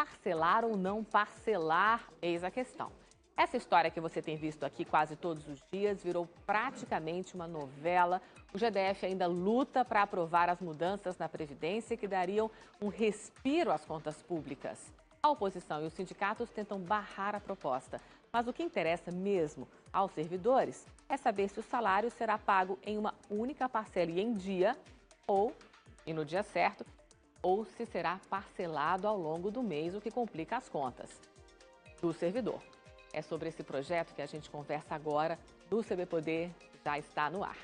parcelar ou não parcelar? Eis a questão. Essa história que você tem visto aqui quase todos os dias virou praticamente uma novela. O GDF ainda luta para aprovar as mudanças na Previdência que dariam um respiro às contas públicas. A oposição e os sindicatos tentam barrar a proposta. Mas o que interessa mesmo aos servidores é saber se o salário será pago em uma única parcela e em dia, e no dia certo, ou se será parcelado ao longo do mês, o que complica as contas do servidor. É sobre esse projeto que a gente conversa agora do CB Poder, já está no ar.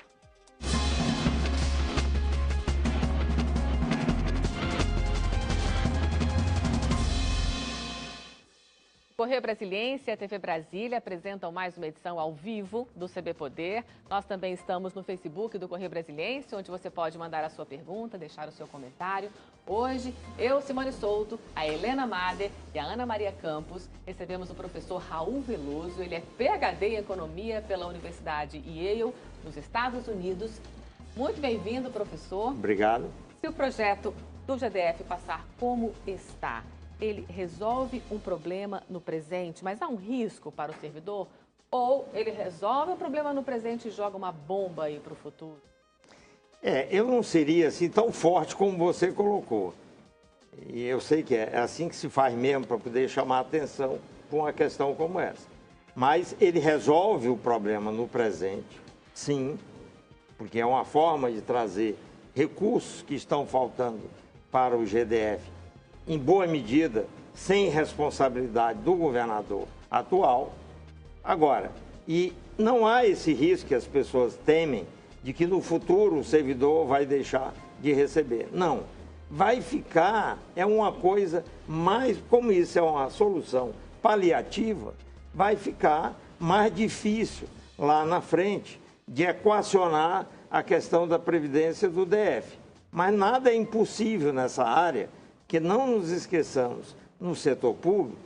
Correio Brasiliense e a TV Brasília apresentam mais uma edição ao vivo do CB Poder. Nós também estamos no Facebook do Correio Brasiliense, onde você pode mandar a sua pergunta, deixar o seu comentário. Hoje, eu, Simone Souto, a Helena Mader e a Ana Maria Campos recebemos o professor Raul Veloso. Ele é PhD em Economia pela Universidade Yale, nos Estados Unidos. Muito bem-vindo, professor. Obrigado. Se o projeto do GDF passar como está, ele resolve um problema no presente, mas há um risco para o servidor? Ou ele resolve o problema no presente e joga uma bomba aí para o futuro? Eu não seria assim tão forte como você colocou. E eu sei que é assim que se faz mesmo para poder chamar a atenção para uma questão como essa. Mas ele resolve o problema no presente, sim, porque é uma forma de trazer recursos que estão faltando para o GDF, em boa medida, sem responsabilidade do governador atual. Agora, e não há esse risco que as pessoas temem de que no futuro o servidor vai deixar de receber. Não, vai ficar, é uma coisa mais, como isso é uma solução paliativa, vai ficar mais difícil lá na frente de equacionar a questão da Previdência do DF. Mas nada é impossível nessa área, que não nos esqueçamos, no setor público,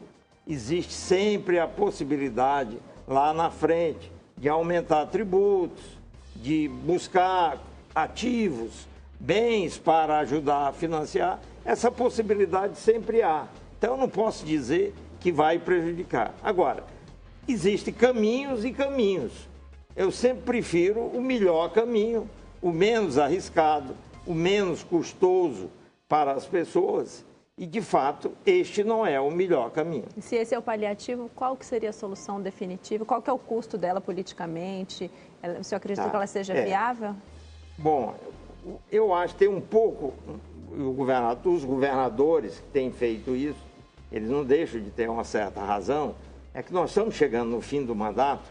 existe sempre a possibilidade, lá na frente, de aumentar tributos, de buscar ativos, bens para ajudar a financiar. Essa possibilidade sempre há. Então, eu não posso dizer que vai prejudicar. Agora, existem caminhos e caminhos. Eu sempre prefiro o melhor caminho, o menos arriscado, o menos custoso para as pessoas, e de fato este não é o melhor caminho. E se esse é o paliativo, qual que seria a solução definitiva? Qual que é o custo dela politicamente? O senhor acredita que ela seja viável? Bom, eu acho que tem um pouco, os governadores que têm feito isso, eles não deixam de ter uma certa razão, é que nós estamos chegando no fim do mandato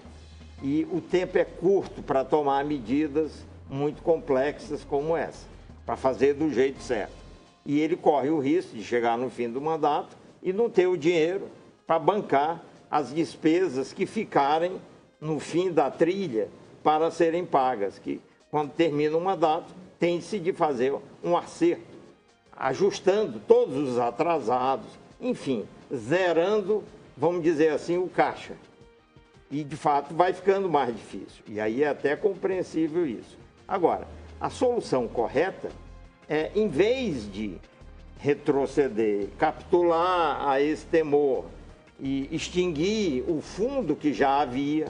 e o tempo é curto para tomar medidas muito complexas como essa, para fazer do jeito certo. E ele corre o risco de chegar no fim do mandato e não ter o dinheiro para bancar as despesas que ficarem no fim da trilha para serem pagas, que quando termina o mandato tem-se de fazer um acerto, ajustando todos os atrasados, enfim, zerando, vamos dizer assim, o caixa. E de fato vai ficando mais difícil, e aí é até compreensível isso. Agora, a solução correta em vez de retroceder, capitular a esse temor e extinguir o fundo que já havia,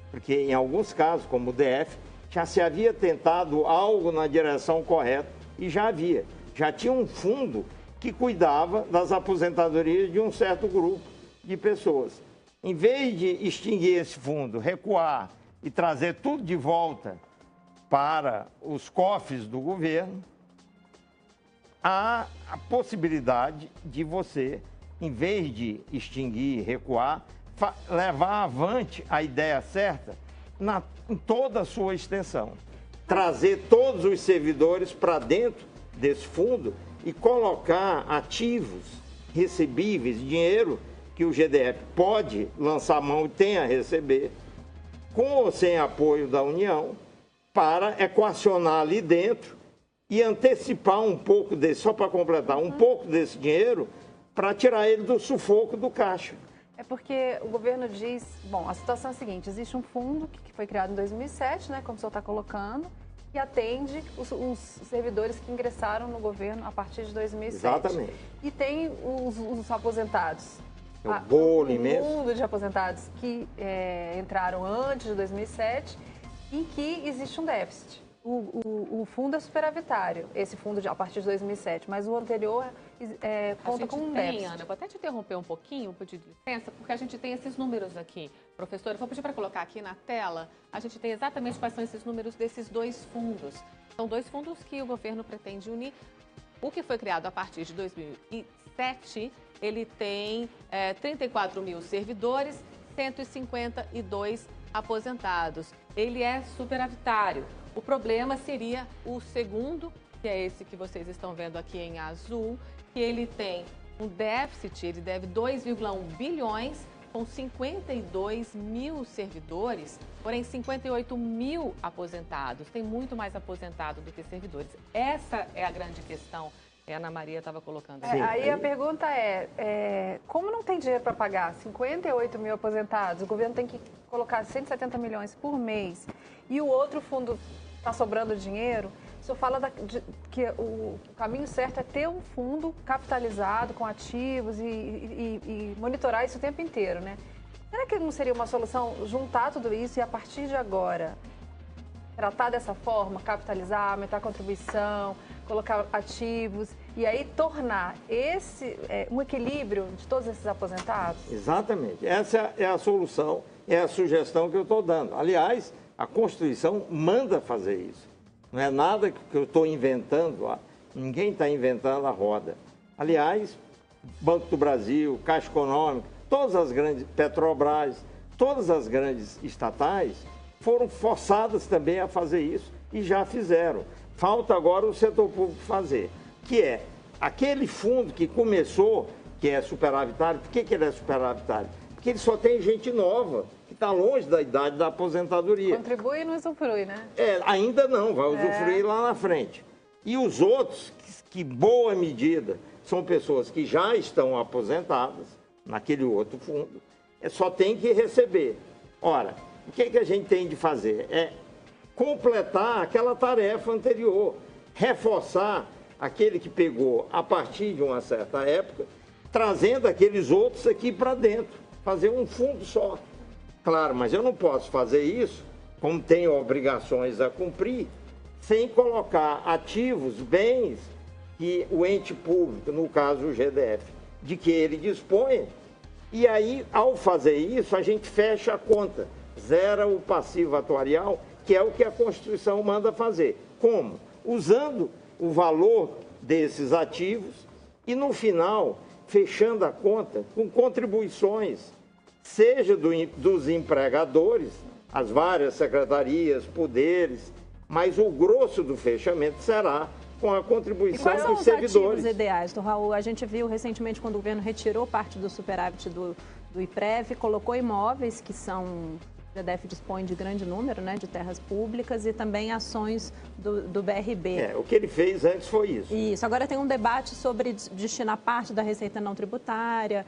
porque em alguns casos, como o DF, já se havia tentado algo na direção correta e já havia. Já tinha um fundo que cuidava das aposentadorias de um certo grupo de pessoas. Em vez de extinguir esse fundo, recuar e trazer tudo de volta para os cofres do governo, há a possibilidade de você, em vez de extinguir e recuar, levar avante a ideia certa em toda a sua extensão. Trazer todos os servidores para dentro desse fundo e colocar ativos recebíveis, dinheiro que o GDF pode lançar mão e tem a receber, com ou sem apoio da União, para equacionar ali dentro e antecipar um pouco desse, só para completar, um pouco desse dinheiro para tirar ele do sufoco do caixa. É porque o governo diz, bom, a situação é a seguinte, existe um fundo que foi criado em 2007, né, como o senhor está colocando, que atende os servidores que ingressaram no governo a partir de 2007. Exatamente. E tem os aposentados. É o bolo o imenso. mundo de aposentados que entraram antes de 2007, em que existe um déficit. O fundo é superavitário, esse fundo a partir de 2007, mas o anterior conta com um déficit. Ana, vou até te interromper um pouquinho, pedir licença, porque a gente tem esses números aqui. Professora, vou pedir para colocar aqui na tela, a gente tem exatamente quais são esses números desses dois fundos. São dois fundos que o governo pretende unir. O que foi criado a partir de 2007, ele tem 34 mil servidores, 152 aposentados. Ele é superavitário. O problema seria o segundo, que é esse que vocês estão vendo aqui em azul, que ele tem um déficit, ele deve 2,1 bilhões, com 52 mil servidores, porém 58 mil aposentados. Tem muito mais aposentado do que servidores. Essa é a grande questão. A Ana Maria estava colocando. Aí a pergunta como não tem dinheiro para pagar 58 mil aposentados, o governo tem que colocar 170 milhões por mês e o outro fundo está sobrando dinheiro, o senhor fala que o caminho certo é ter um fundo capitalizado com ativos e monitorar isso o tempo inteiro, né? Será que não seria uma solução juntar tudo isso e a partir de agora tratar dessa forma, capitalizar, aumentar a contribuição, colocar ativos e aí tornar um equilíbrio de todos esses aposentados? Exatamente. Essa é a solução, é a sugestão que eu estou dando. Aliás, a Constituição manda fazer isso. Não é nada que eu estou inventando, ninguém está inventando a roda. Aliás, Banco do Brasil, Caixa Econômica, todas as grandes, Petrobras, todas as grandes estatais foram forçadas também a fazer isso e já fizeram. Falta agora o setor público fazer, que é aquele fundo que começou, que é superavitário. Por que ele é superavitário? Porque ele só tem gente nova, que está longe da idade da aposentadoria. Contribui e não usufrui, né? Ainda não, vai usufruir lá na frente. E os outros, que boa medida, são pessoas que já estão aposentadas naquele outro fundo, só tem que receber. Ora, o que a gente tem de fazer? É completar aquela tarefa anterior, reforçar aquele que pegou a partir de uma certa época, trazendo aqueles outros aqui para dentro, fazer um fundo só. Claro, mas eu não posso fazer isso, como tenho obrigações a cumprir, sem colocar ativos, bens que o ente público, no caso o GDF, de que ele dispõe. E aí, ao fazer isso, a gente fecha a conta, zera o passivo atuarial, que é o que a Constituição manda fazer. Como? Usando o valor desses ativos e, no final, fechando a conta com contribuições, seja dos empregadores, as várias secretarias, poderes, mas o grosso do fechamento será com a contribuição dos servidores. E quais são os ativos ideais, do Raul? A gente viu recentemente quando o governo retirou parte do superávit do IPREV, colocou imóveis que são... O GDF dispõe de grande número, né, de terras públicas e também ações do BRB. O que ele fez antes foi isso. Isso. Agora tem um debate sobre destinar parte da receita não tributária,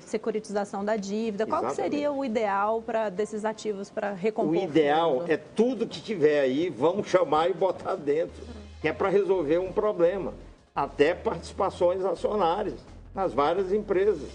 securitização da dívida. Qual que seria o ideal desses ativos para recompor? O ideal é tudo que tiver aí, vamos chamar e botar dentro, que é para resolver um problema. Até participações acionárias nas várias empresas.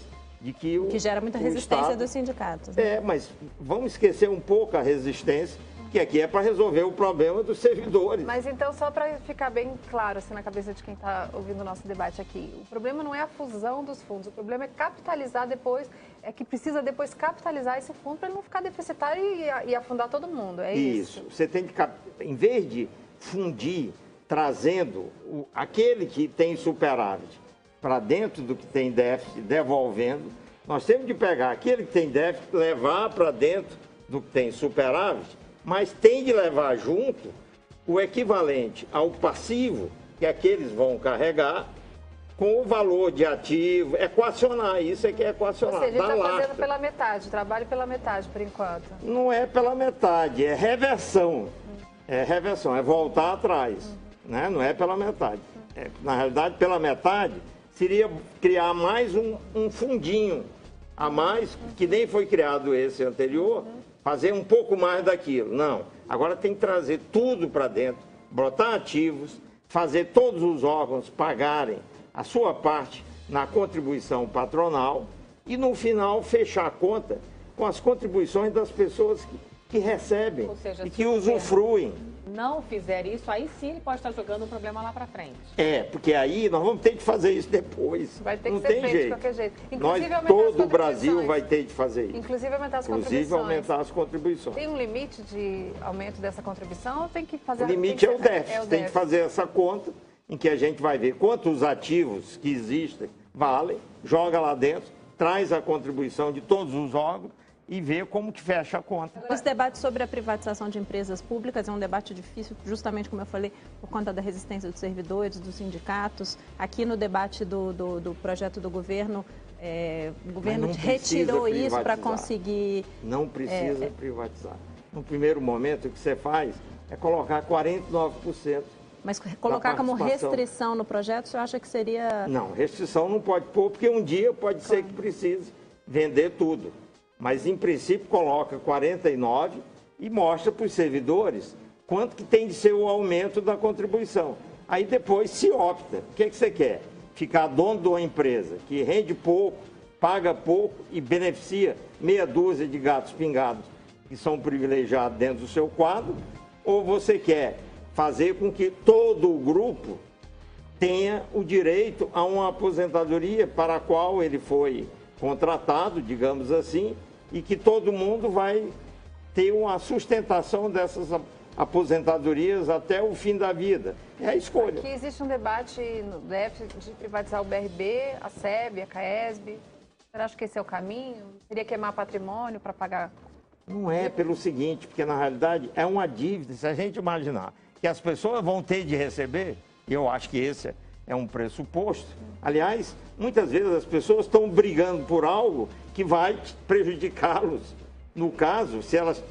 Que gera muita resistência Estado, dos sindicatos. Né? Mas vamos esquecer um pouco a resistência, que aqui é para resolver o problema dos servidores. Mas então, só para ficar bem claro assim, na cabeça de quem está ouvindo o nosso debate aqui, o problema não é a fusão dos fundos, o problema é capitalizar depois, é que precisa depois capitalizar esse fundo para ele não ficar deficitário e afundar todo mundo, é isso? Você tem que, em vez de fundir, trazendo aquele que tem superávit para dentro do que tem déficit, devolvendo, nós temos de pegar aquele que tem déficit, levar para dentro do que tem superávit, mas tem de levar junto o equivalente ao passivo que aqueles vão carregar com o valor de ativo, equacionar, isso é que é equacionar. Ou seja, a gente está fazendo pela metade, trabalho pela metade por enquanto. Não é pela metade, é reversão. É reversão, é voltar atrás, né? Não é pela metade. Na realidade, pela metade seria criar mais um fundinho a mais, que nem foi criado esse anterior, fazer um pouco mais daquilo. Não, agora tem que trazer tudo para dentro, botar ativos, fazer todos os órgãos pagarem a sua parte na contribuição patronal e, no final, fechar a conta com as contribuições das pessoas que recebem. Ou seja, e que usufruem. Não fizer isso, aí sim ele pode estar jogando o problema lá para frente. Porque aí nós vamos ter que fazer isso depois. Vai ter que não ser tem feito jeito. de qualquer jeito. Inclusive, Nós, todo o Brasil contribuições. vai ter de fazer isso. Inclusive aumentar as Inclusive contribuições. aumentar as contribuições. Tem um limite de aumento dessa contribuição ou tem que fazer... O limite é o déficit. Tem que fazer essa conta em que a gente vai ver quantos ativos que existem valem, joga lá dentro, traz a contribuição de todos os órgãos e vê como que fecha a conta. Esse debate sobre a privatização de empresas públicas é um debate difícil, justamente como eu falei, por conta da resistência dos servidores, dos sindicatos. Aqui no debate do projeto do governo, o governo retirou isso para conseguir... Não precisa privatizar. No primeiro momento, o que você faz é colocar 49%. Mas colocar como restrição no projeto, você acha que seria... Não, restrição não pode pôr, porque um dia pode ser que precise vender tudo. Mas, em princípio, coloca 49% e mostra para os servidores quanto que tem de ser o aumento da contribuição. Aí depois se opta. O que você quer? Ficar dono de uma empresa que rende pouco, paga pouco e beneficia meia dúzia de gatos pingados que são privilegiados dentro do seu quadro? Ou você quer fazer com que todo o grupo tenha o direito a uma aposentadoria para a qual ele foi contratado, digamos assim, e que todo mundo vai ter uma sustentação dessas aposentadorias até o fim da vida? É a escolha. Aqui existe um debate no DF de privatizar o BRB, a SEB, a CAESB. Você acha que esse é o caminho? Seria queimar patrimônio para pagar? Não é pelo seguinte, porque na realidade é uma dívida. Se a gente imaginar que as pessoas vão ter de receber, eu acho que esse é um pressuposto. Aliás, muitas vezes as pessoas estão brigando por algo que vai prejudicá-los. No caso, se elas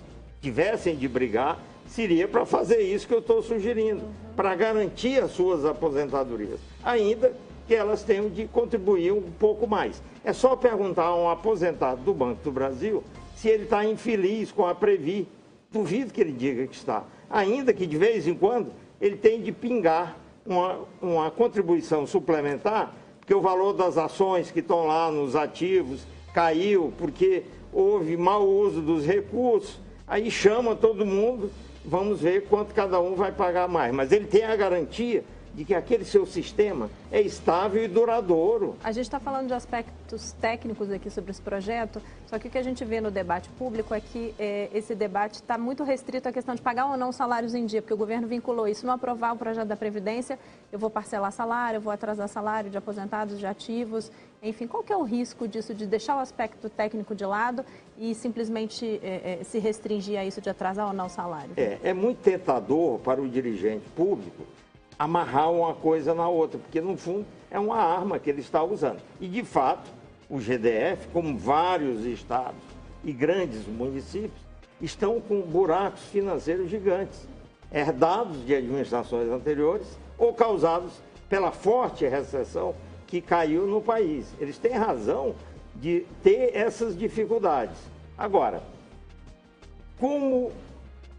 tivessem de brigar, seria para fazer isso que eu estou sugerindo, para garantir as suas aposentadorias, ainda que elas tenham de contribuir um pouco mais. É só perguntar a um aposentado do Banco do Brasil se ele está infeliz com a Previ. Duvido que ele diga que está. Ainda que de vez em quando ele tem de pingar uma contribuição suplementar, porque o valor das ações que estão lá nos ativos caiu, porque houve mau uso dos recursos, aí chama todo mundo, vamos ver quanto cada um vai pagar mais. Mas ele tem a garantia de que aquele seu sistema é estável e duradouro. A gente está falando de aspectos técnicos aqui sobre esse projeto, só que o que a gente vê no debate público é que esse debate está muito restrito à questão de pagar ou não salários em dia, porque o governo vinculou isso. Não aprovar o projeto da Previdência, eu vou parcelar salário, eu vou atrasar salário de aposentados, de ativos, enfim, qual que é o risco disso, de deixar o aspecto técnico de lado e simplesmente se restringir a isso de atrasar ou não salário? É muito tentador para o dirigente público amarrar uma coisa na outra, porque, no fundo, é uma arma que ele está usando. E, de fato, o GDF, como vários estados e grandes municípios, estão com buracos financeiros gigantes, herdados de administrações anteriores ou causados pela forte recessão que caiu no país. Eles têm razão de ter essas dificuldades. Agora, como,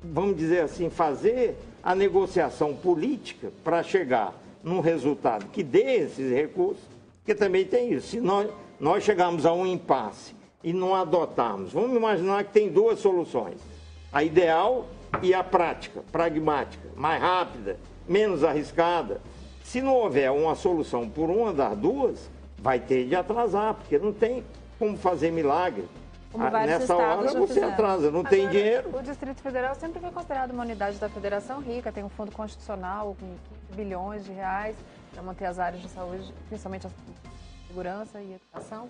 vamos dizer assim, fazer a negociação política para chegar num resultado que dê esses recursos, porque também tem isso. Se nós chegarmos a um impasse e não adotarmos, vamos imaginar que tem duas soluções, a ideal e a prática, pragmática, mais rápida, menos arriscada. Se não houver uma solução por uma das duas, vai ter de atrasar, porque não tem como fazer milagre. Nessa hora você atrasa, não tem dinheiro. O Distrito Federal sempre foi considerado uma unidade da federação rica, tem um fundo constitucional com 15 bilhões de reais para manter as áreas de saúde, principalmente a segurança e educação.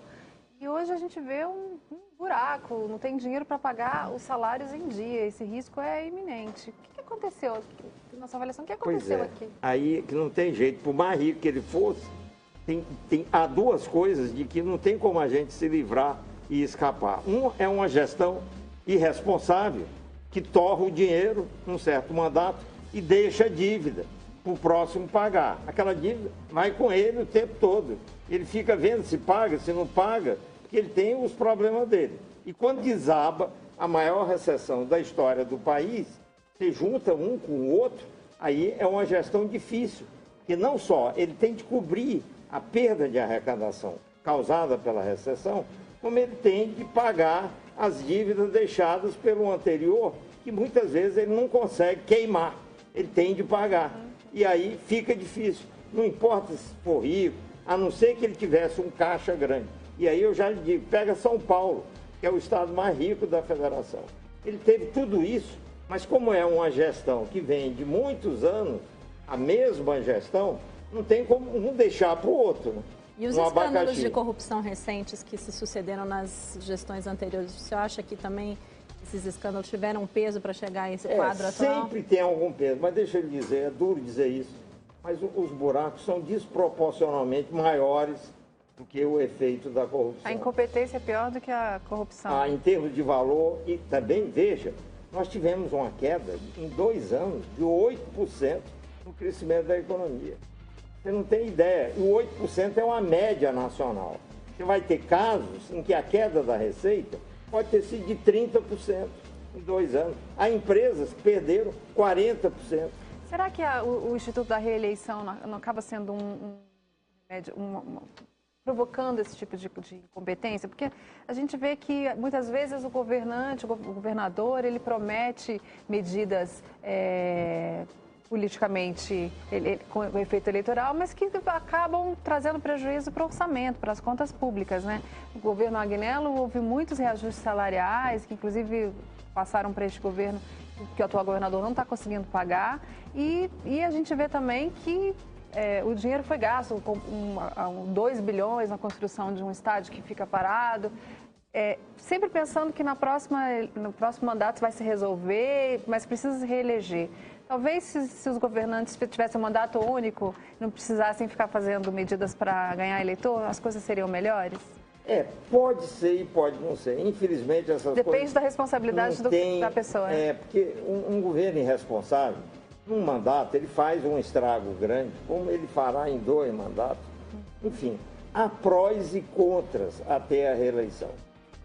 E hoje a gente vê um buraco, não tem dinheiro para pagar os salários em dia, esse risco é iminente. O que aconteceu? Na sua avaliação, o que aconteceu aqui? Aí que não tem jeito, por mais rico que ele fosse, há duas coisas de que não tem como a gente se livrar e escapar. Um é uma gestão irresponsável que torra o dinheiro num certo mandato e deixa a dívida para o próximo pagar. Aquela dívida vai com ele o tempo todo. Ele fica vendo se paga, se não paga, porque ele tem os problemas dele. E quando desaba a maior recessão da história do país, você junta um com o outro, aí é uma gestão difícil, porque não só ele tem de cobrir a perda de arrecadação causada pela recessão, como ele tem de pagar as dívidas deixadas pelo anterior, que muitas vezes ele não consegue queimar, ele tem de pagar. E aí fica difícil, não importa se for rico, a não ser que ele tivesse um caixa grande. E aí eu já lhe digo, pega São Paulo, que é o estado mais rico da federação. Ele teve tudo isso, mas como é uma gestão que vem de muitos anos, a mesma gestão, não tem como um deixar para o outro. E os escândalos de corrupção recentes que se sucederam nas gestões anteriores, você acha que também esses escândalos tiveram peso para chegar a esse quadro atual? Sempre tem algum peso, mas deixa eu lhe dizer, é duro dizer isso, mas os buracos são desproporcionalmente maiores do que o efeito da corrupção. A incompetência é pior do que a corrupção. Em termos de valor, e também, veja, nós tivemos uma queda em 2 anos de 8% no crescimento da economia. Você não tem ideia, e o 8% é uma média nacional. Você vai ter casos em que a queda da receita pode ter sido de 30% em 2 anos. Há empresas que perderam 40%. Será que o Instituto da Reeleição não acaba sendo provocando esse tipo de incompetência? Porque a gente vê que muitas vezes o governador, ele promete medidas politicamente com efeito eleitoral, mas que acabam trazendo prejuízo para o orçamento, para as contas públicas, né? O governo Agnello houve muitos reajustes salariais, que inclusive passaram para este governo, que o atual governador não está conseguindo pagar, e a gente vê também que o dinheiro foi gasto, 2 bilhões na construção de um estádio que fica parado, sempre pensando que no próximo mandato vai se resolver, mas precisa se reeleger. Talvez se os governantes tivessem um mandato único, não precisassem ficar fazendo medidas para ganhar eleitor, as coisas seriam melhores? Pode ser e pode não ser. Infelizmente, essas coisas... Depende da responsabilidade da pessoa. Porque um governo irresponsável, num mandato, ele faz um estrago grande, como ele fará em 2 mandatos. Enfim, há prós e contras até a reeleição.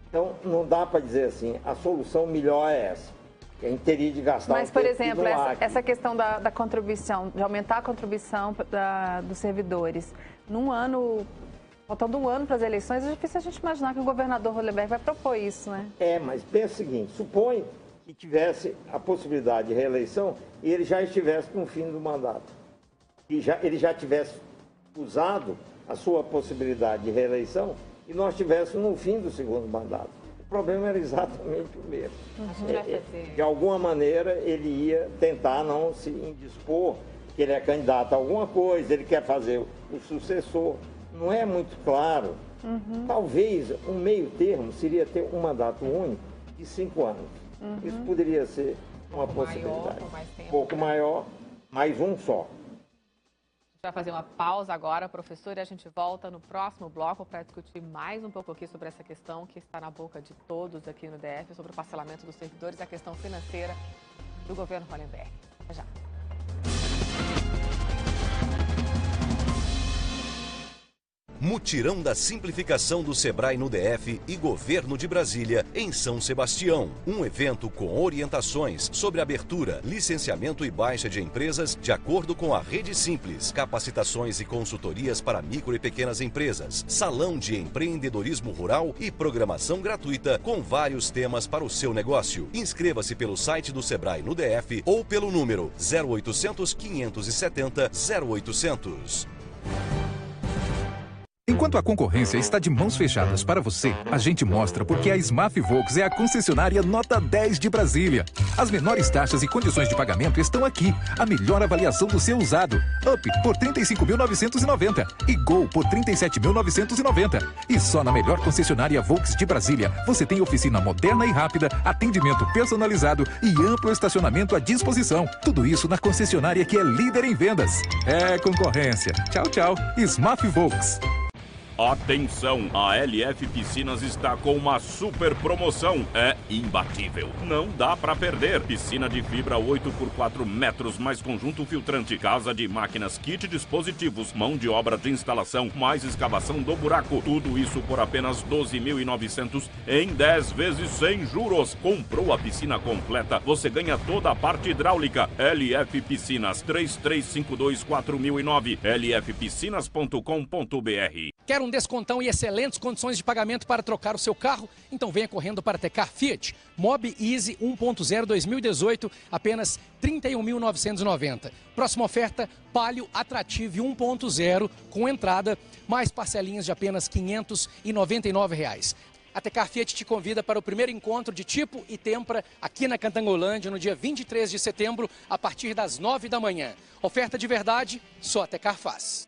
Então, não dá para dizer assim, a solução melhor é essa. A gente teria de gastar Mas, por exemplo, essa questão da contribuição, de aumentar a contribuição dos servidores, num ano, faltando 1 ano para as eleições, é difícil a gente imaginar que o governador Hollenberg vai propor isso, né? Mas pensa o seguinte, supõe que tivesse a possibilidade de reeleição e ele já estivesse no fim do mandato. E ele já tivesse usado a sua possibilidade de reeleição e nós estivéssemos no fim do 2º mandato. O problema era exatamente o mesmo. De alguma maneira, ele ia tentar não se indispor, que ele é candidato a alguma coisa, ele quer fazer o sucessor. Não é muito claro. Talvez um meio termo seria ter um mandato único de 5 anos. Isso poderia ser uma possibilidade. Um pouco maior, mais um só. A gente vai fazer uma pausa agora, professor, e a gente volta no próximo bloco para discutir mais um pouco aqui sobre essa questão que está na boca de todos aqui no DF, sobre o parcelamento dos servidores e a questão financeira do governo Hollenberg. Até já. Mutirão da Simplificação do Sebrae no DF e Governo de Brasília, em São Sebastião. Um evento com orientações sobre abertura, licenciamento e baixa de empresas de acordo com a Rede Simples, capacitações e consultorias para micro e pequenas empresas, salão de empreendedorismo rural e programação gratuita com vários temas para o seu negócio. Inscreva-se pelo site do Sebrae no DF ou pelo número 0800 570 0800. Enquanto a concorrência está de mãos fechadas para você, a gente mostra porque a Smaf Volks é a concessionária nota 10 de Brasília. As menores taxas e condições de pagamento estão aqui. A melhor avaliação do seu usado. Up por 35.990 e Gol por 37.990. E só na melhor concessionária Volks de Brasília, você tem oficina moderna e rápida, atendimento personalizado e amplo estacionamento à disposição. Tudo isso na concessionária que é líder em vendas. É concorrência. Tchau, tchau. Smaf Volks. Atenção, a LF Piscinas está com uma super promoção. É imbatível. Não dá pra perder. Piscina de fibra 8x4 metros, mais conjunto filtrante, casa de máquinas, kit dispositivos, mão de obra de instalação, mais escavação do buraco. Tudo isso por apenas 12.900 em 10 vezes sem juros. Comprou a piscina completa, você ganha toda a parte hidráulica. LF Piscinas, 3352-4009, lfpiscinas.com.br. Quer um descontão e excelentes condições de pagamento para trocar o seu carro? Então venha correndo para a Tecar Fiat. Mobi Easy 1.0 2018, apenas R$ 31.990. Próxima oferta, Palio Attrative 1.0, com entrada, mais parcelinhas de apenas R$ 599. A Tecar Fiat te convida para o primeiro encontro de Tipo e Tempra aqui na Cantangolândia, no dia 23 de setembro, a partir das 9 da manhã. Oferta de verdade, só a Tecar faz.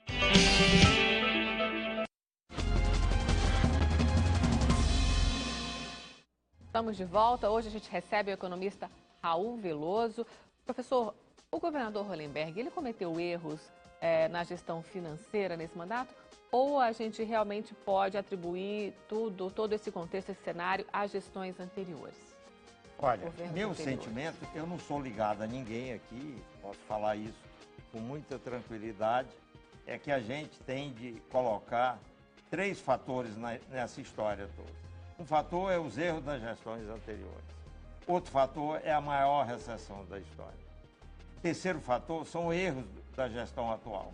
Estamos de volta. Hoje a gente recebe o economista Raul Veloso. Professor, o governador Hollenberg, ele cometeu erros na gestão financeira nesse mandato? Ou a gente realmente pode atribuir todo esse contexto, esse cenário, às gestões anteriores? Olha, meu sentimento, eu não sou ligado a ninguém aqui, posso falar isso com muita tranquilidade, é que a gente tem de colocar 3 fatores nessa história toda. Um fator é os erros das gestões anteriores. Outro fator é a maior recessão da história. Terceiro fator são erros da gestão atual.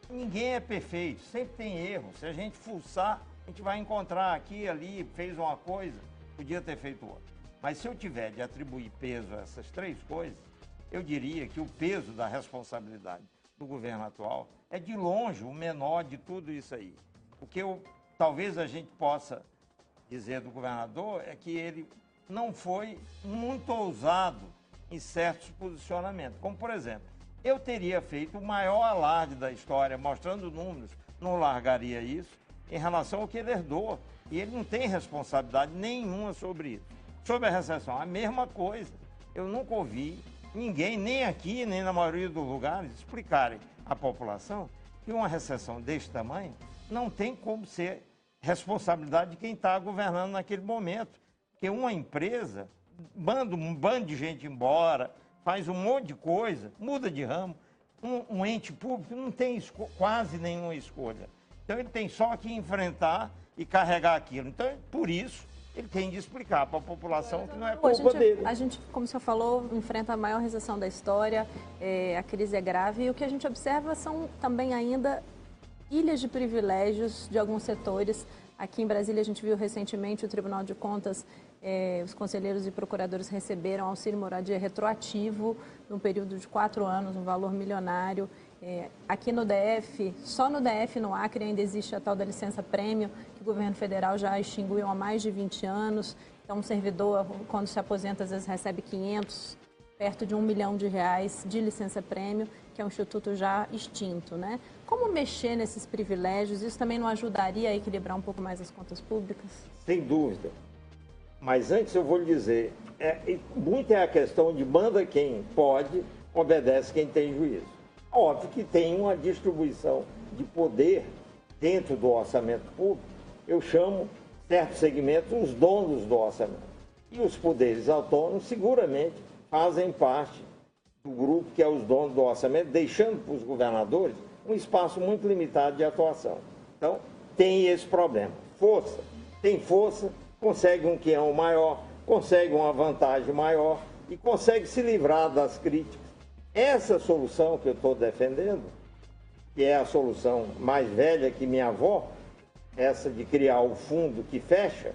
Ninguém é perfeito, sempre tem erro. Se a gente fuçar, a gente vai encontrar aqui, ali, fez uma coisa, podia ter feito outra. Mas se eu tiver de atribuir peso a essas 3 coisas, eu diria que o peso da responsabilidade do governo atual é de longe o menor de tudo isso aí. O que talvez a gente possa dizer do governador é que ele não foi muito ousado em certos posicionamentos. Como, por exemplo, eu teria feito o maior alarde da história, mostrando números, não largaria isso, em relação ao que ele herdou. E ele não tem responsabilidade nenhuma sobre isso. Sobre a recessão, a mesma coisa. Eu nunca ouvi ninguém, nem aqui, nem na maioria dos lugares, explicarem à população que uma recessão deste tamanho não tem como ser responsabilidade de quem está governando naquele momento. Porque uma empresa manda um bando de gente embora, faz um monte de coisa, muda de ramo. Um ente público não tem quase nenhuma escolha. Então ele tem só que enfrentar e carregar aquilo. Então, por isso, ele tem de explicar para a população que não é culpa dele. A gente, como o senhor falou, enfrenta a maior recessão da história, a crise é grave, e o que a gente observa são também ainda ilhas de privilégios de alguns setores. Aqui em Brasília, a gente viu recentemente o Tribunal de Contas, os conselheiros e procuradores receberam auxílio moradia retroativo no período de 4 anos, um valor milionário. Aqui no DF, só no DF, no Acre, ainda existe a tal da licença-prêmio, que o governo federal já extinguiu há mais de 20 anos. Então, um servidor, quando se aposenta, às vezes recebe 500, perto de R$1 milhão de licença-prêmio, que é um instituto já extinto, né? Como mexer nesses privilégios? Isso também não ajudaria a equilibrar um pouco mais as contas públicas? Sem dúvida. Mas antes eu vou lhe dizer, muito é a questão de manda quem pode, obedece quem tem juízo. Óbvio que tem uma distribuição de poder dentro do orçamento público. Eu chamo certos segmentos os donos do orçamento. E os poderes autônomos seguramente fazem parte do grupo que é os donos do orçamento, deixando para os governadores um espaço muito limitado de atuação. Então, tem esse problema. Força. Tem força, consegue um quinhão maior, consegue uma vantagem maior e consegue se livrar das críticas. Essa solução que eu estou defendendo, que é a solução mais velha que minha avó, essa de criar o fundo que fecha,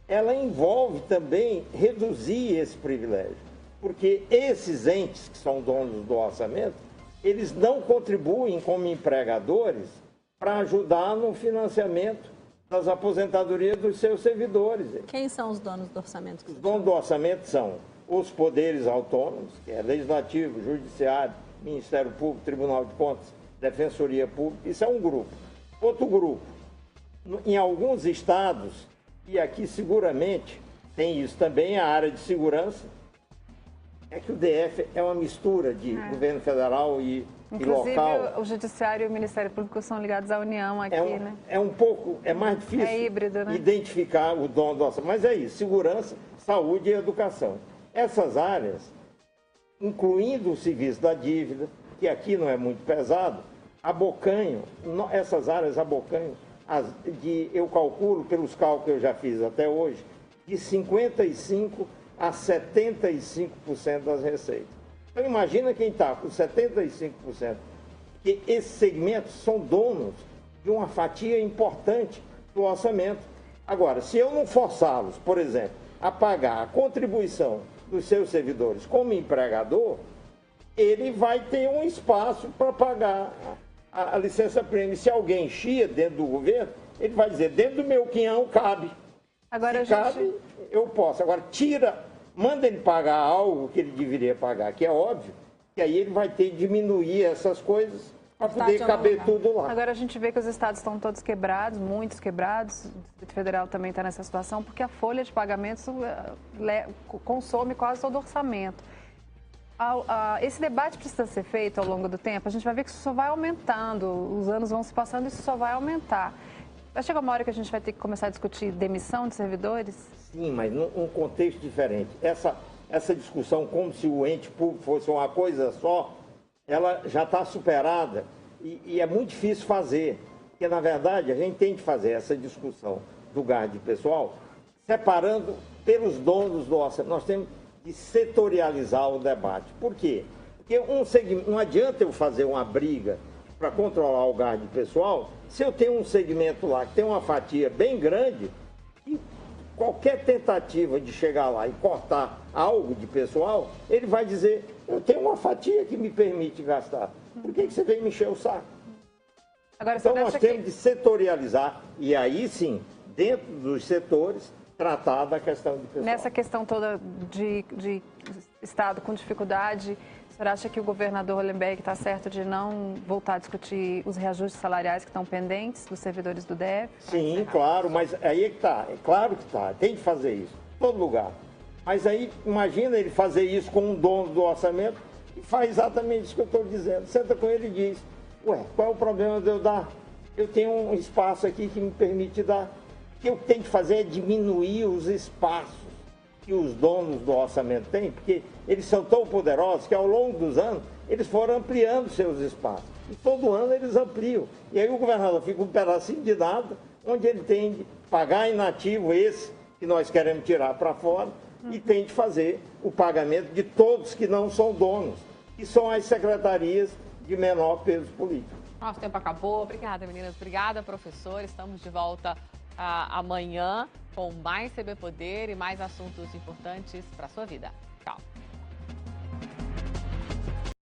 ela envolve também reduzir esse privilégio. Porque esses entes que são donos do orçamento, eles não contribuem como empregadores para ajudar no financiamento das aposentadorias dos seus servidores. Quem são os donos do orçamento? Os donos do orçamento são os poderes autônomos, que é Legislativo, Judiciário, Ministério Público, Tribunal de Contas, Defensoria Pública. Isso é um grupo. Outro grupo, em alguns estados, e aqui seguramente tem isso também, a área de segurança, é que o DF é uma mistura de governo federal e Inclusive, local. o Judiciário e o Ministério Público são ligados à União aqui, né? É mais difícil híbrido, né? identificar o dono do orçamento. Mas é isso, segurança, saúde e educação. Essas áreas, incluindo o serviço da dívida, que aqui não é muito pesado, abocanham, essas áreas abocanham, eu calculo, pelos cálculos que eu já fiz até hoje, de 55% a 75% das receitas. Então imagina quem está com 75%, que esses segmentos são donos de uma fatia importante do orçamento. Agora, se eu não forçá-los, por exemplo, a pagar a contribuição dos seus servidores como empregador, ele vai ter um espaço para pagar a licença-prêmio. Se alguém chia dentro do governo, ele vai dizer, dentro do meu quinhão cabe. Agora, se cabe, eu posso. Agora, manda ele pagar algo que ele deveria pagar, que é óbvio, que aí ele vai ter que diminuir essas coisas para poder caber tudo lá. Agora a gente vê que os estados estão todos quebrados, muitos quebrados, o Distrito Federal também está nessa situação, porque a folha de pagamentos consome quase todo o orçamento. Esse debate precisa ser feito ao longo do tempo, a gente vai ver que isso só vai aumentando, os anos vão se passando e isso só vai aumentar. Vai chegar uma hora que a gente vai ter que começar a discutir demissão de servidores? Sim, mas num contexto diferente. Essa discussão, como se o ente público fosse uma coisa só, ela já está superada e é muito difícil fazer. Porque, na verdade, a gente tem que fazer essa discussão do gasto pessoal separando pelos donos do orçamento. Nós temos de setorializar o debate. Por quê? Porque não adianta eu fazer uma briga para controlar o gasto pessoal se eu tenho um segmento lá que tem uma fatia bem grande e qualquer tentativa de chegar lá e cortar algo de pessoal, ele vai dizer, eu tenho uma fatia que me permite gastar. Por que você vem me encher o saco? Agora, então nós temos de setorializar e aí sim, dentro dos setores, tratar da questão de pessoal. Nessa questão toda de Estado com dificuldade, o senhor acha que o governador Hollenberg está certo de não voltar a discutir os reajustes salariais que estão pendentes dos servidores do DF? Sim, claro, mas aí é que está. É claro que está. Tem que fazer isso. Em todo lugar. Mas aí, imagina ele fazer isso com um dono do orçamento e faz exatamente isso que eu estou dizendo. Senta com ele e diz, ué, qual é o problema de eu dar? Eu tenho um espaço aqui que me permite dar. O que eu tenho que fazer é diminuir os espaços que os donos do orçamento têm, porque eles são tão poderosos que ao longo dos anos eles foram ampliando seus espaços. E todo ano eles ampliam. E aí o governador fica um pedacinho de nada, onde ele tem de pagar inativo esse que nós queremos tirar para fora e tem de fazer o pagamento de todos que não são donos, que são as secretarias de menor peso político. Nosso tempo acabou. Obrigada, meninas. Obrigada, professor. Estamos de volta amanhã com mais CB Poder e mais assuntos importantes para a sua vida. Tchau.